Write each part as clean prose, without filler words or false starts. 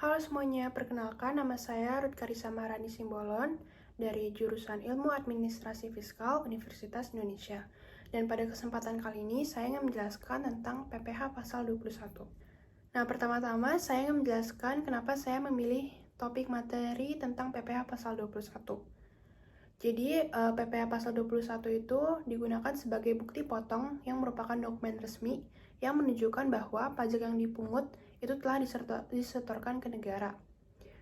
Halo semuanya, perkenalkan nama saya Ruth Karisa Maharani Simbolon dari jurusan Ilmu Administrasi Fiskal Universitas Indonesia. Dan pada kesempatan kali ini saya ingin menjelaskan tentang PPh pasal 21. Nah, pertama-tama saya ingin menjelaskan kenapa saya memilih topik materi tentang PPh pasal 21. Jadi, PPh pasal 21 itu digunakan sebagai bukti potong yang merupakan dokumen resmi yang menunjukkan bahwa pajak yang dipungut itu telah disetorkan ke negara.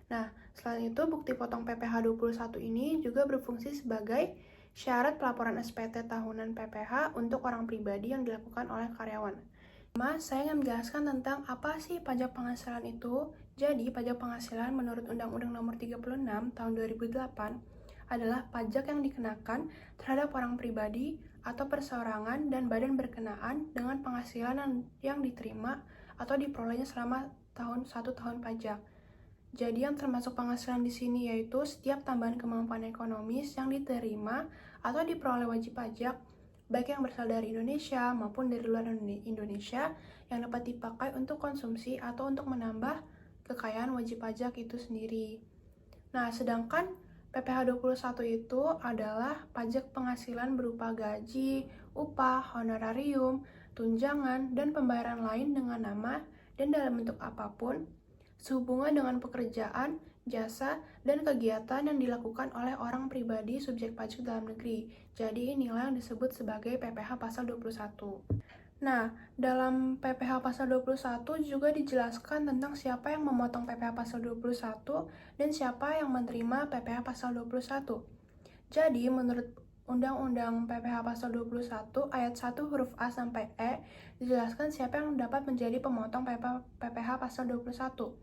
Nah, selain itu, bukti potong PPh 21 ini juga berfungsi sebagai syarat pelaporan SPT tahunan PPh untuk orang pribadi yang dilakukan oleh karyawan. Saya ingin menjelaskan tentang apa sih pajak penghasilan itu. Jadi, pajak penghasilan menurut Undang-Undang Nomor 36 Tahun 2008 adalah pajak yang dikenakan terhadap orang pribadi atau perseorangan dan badan berkenaan dengan penghasilan yang diterima atau diperolehnya selama satu tahun pajak. Jadi yang termasuk penghasilan di sini yaitu setiap tambahan kemampuan ekonomis yang diterima atau diperoleh wajib pajak, baik yang berasal dari Indonesia maupun dari luar Indonesia, yang dapat dipakai untuk konsumsi atau untuk menambah kekayaan wajib pajak itu sendiri. Nah, sedangkan PPh 21 itu adalah pajak penghasilan berupa gaji, upah, honorarium, tunjangan, dan pembayaran lain dengan nama dan dalam bentuk apapun sehubungan dengan pekerjaan, jasa, dan kegiatan yang dilakukan oleh orang pribadi subjek pajak dalam negeri. Jadi inilah yang disebut sebagai PPh pasal 21. Nah, dalam PPh pasal 21 juga dijelaskan tentang siapa yang memotong PPh pasal 21 dan siapa yang menerima PPh pasal 21. Jadi, menurut Undang-Undang PPh pasal 21 ayat 1 huruf A sampai E dijelaskan siapa yang dapat menjadi pemotong PPh pasal 21.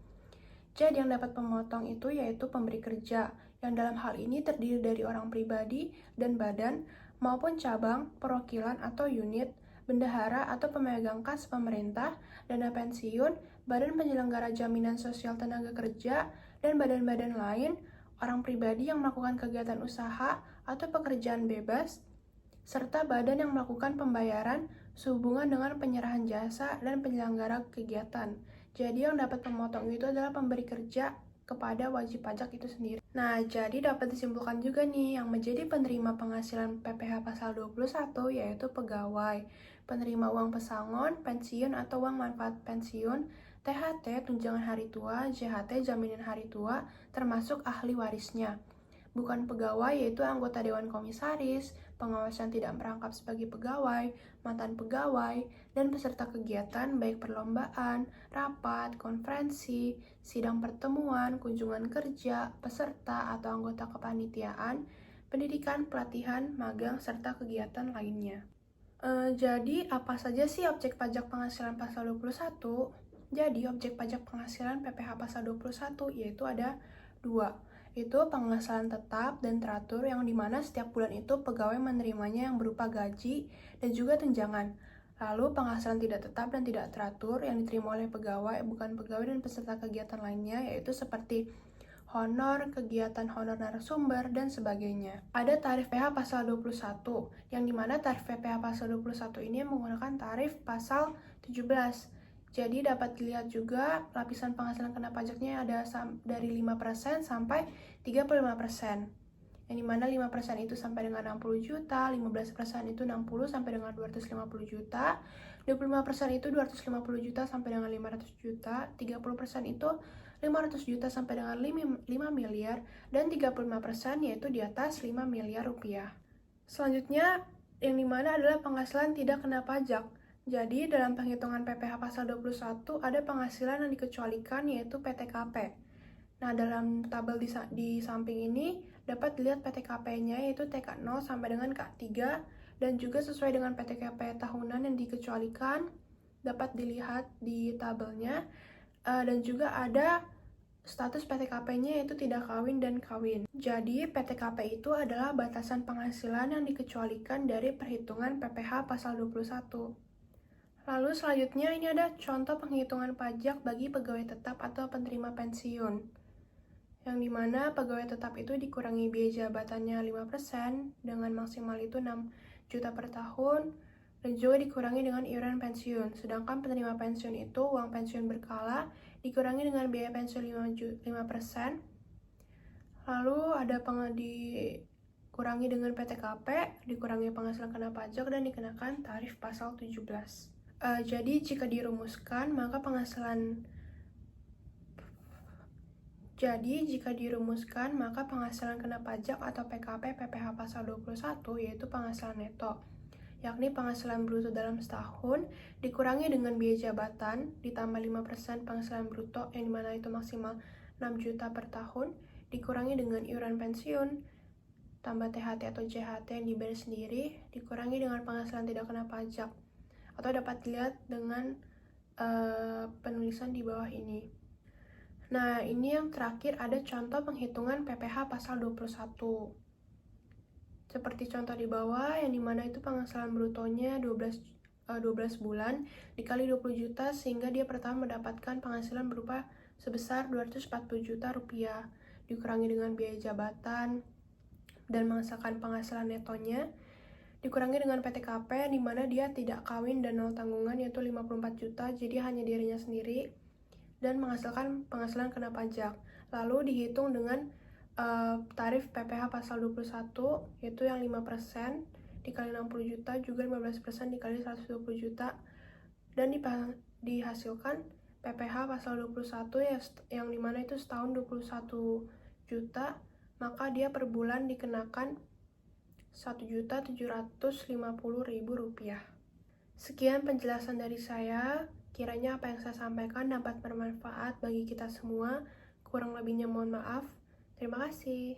Jadi yang dapat memotong itu yaitu pemberi kerja, yang dalam hal ini terdiri dari orang pribadi dan badan maupun cabang, perwakilan atau unit, bendahara atau pemegang kas pemerintah, dana pensiun, badan penyelenggara jaminan sosial tenaga kerja, dan badan-badan lain, orang pribadi yang melakukan kegiatan usaha atau pekerjaan bebas, serta badan yang melakukan pembayaran sehubungan dengan penyerahan jasa dan penyelenggara kegiatan. Jadi yang dapat memotong itu adalah pemberi kerja kepada wajib pajak itu sendiri. Nah, jadi dapat disimpulkan juga nih, yang menjadi penerima penghasilan PPh pasal 21 yaitu pegawai, penerima uang pesangon, pensiun atau uang manfaat pensiun, THT, tunjangan hari tua, JHT, jaminan hari tua, termasuk ahli warisnya. Bukan pegawai yaitu anggota Dewan Komisaris, pengawas yang tidak merangkap sebagai pegawai, mantan pegawai, dan peserta kegiatan baik perlombaan, rapat, konferensi, sidang pertemuan, kunjungan kerja, peserta atau anggota kepanitiaan, pendidikan, pelatihan, magang, serta kegiatan lainnya. Jadi apa saja sih objek pajak penghasilan pasal 21? Jadi objek pajak penghasilan PPh pasal 21 yaitu ada 2. Itu penghasilan tetap dan teratur yang dimana setiap bulan itu pegawai menerimanya yang berupa gaji dan juga tunjangan. Lalu penghasilan tidak tetap dan tidak teratur yang diterima oleh pegawai, bukan pegawai dan peserta kegiatan lainnya, yaitu seperti honor, kegiatan honor narasumber, dan sebagainya. Ada tarif PH pasal 21, yang dimana tarif PPh pasal 21 ini menggunakan tarif pasal 17. Jadi dapat dilihat juga lapisan penghasilan kena pajaknya ada dari 5% sampai 35%. Yang dimana 5% itu sampai dengan 60 juta, 15% itu 60 sampai dengan 250 juta, 25% itu 250 juta sampai dengan 500 juta, 30% itu 500 juta sampai dengan 5 miliar, dan 35% yaitu di atas 5 miliar rupiah. Selanjutnya, yang dimana adalah penghasilan tidak kena pajak. Jadi, dalam penghitungan PPh pasal 21 ada penghasilan yang dikecualikan yaitu PTKP. Nah, dalam tabel di samping ini dapat dilihat PTKP-nya yaitu TK0 sampai dengan K3, dan juga sesuai dengan PTKP tahunan yang dikecualikan dapat dilihat di tabelnya, dan juga ada status PTKP-nya yaitu tidak kawin dan kawin. Jadi, PTKP itu adalah batasan penghasilan yang dikecualikan dari perhitungan PPh pasal 21. Lalu selanjutnya ini ada contoh penghitungan pajak bagi pegawai tetap atau penerima pensiun, yang dimana pegawai tetap itu dikurangi biaya jabatannya 5% dengan maksimal itu 6 juta per tahun, dan juga dikurangi dengan iuran pensiun. Sedangkan penerima pensiun itu uang pensiun berkala dikurangi dengan biaya pensiun 5%. Lalu ada dikurangi dengan PTKP, dikurangi penghasilan kena pajak, dan dikenakan tarif pasal 17. Jadi jika dirumuskan, maka penghasilan kena pajak atau PKP PPh pasal 21 yaitu penghasilan neto, yakni penghasilan bruto dalam setahun dikurangi dengan biaya jabatan ditambah 5% penghasilan bruto yang dimana itu maksimal 6 juta per tahun, dikurangi dengan iuran pensiun tambah THT atau JHT yang dibayar sendiri, dikurangi dengan penghasilan tidak kena pajak, atau dapat dilihat dengan penulisan di bawah ini. Nah, ini yang terakhir ada contoh penghitungan PPh pasal 21. Seperti contoh di bawah, yang dimana itu penghasilan brutonya 12 bulan dikali 20 juta sehingga dia per tahun mendapatkan penghasilan berupa sebesar 240 juta rupiah, dikurangi dengan biaya jabatan dan menghasilkan penghasilan netonya, dikurangi dengan PTKP di mana dia tidak kawin dan nol tanggungan yaitu 54 juta, jadi hanya dirinya sendiri, dan menghasilkan penghasilan kena pajak. Lalu dihitung dengan tarif PPh pasal 21 yaitu yang 5% dikali 60 juta juga 15% dikali 120 juta, dan dihasilkan PPh pasal 21 yang dimana itu setahun 21 juta, maka dia per bulan dikenakan 1.750.000 rupiah. Sekian penjelasan dari saya. Kiranya apa yang saya sampaikan dapat bermanfaat bagi kita semua. Kurang lebihnya mohon maaf. Terima kasih.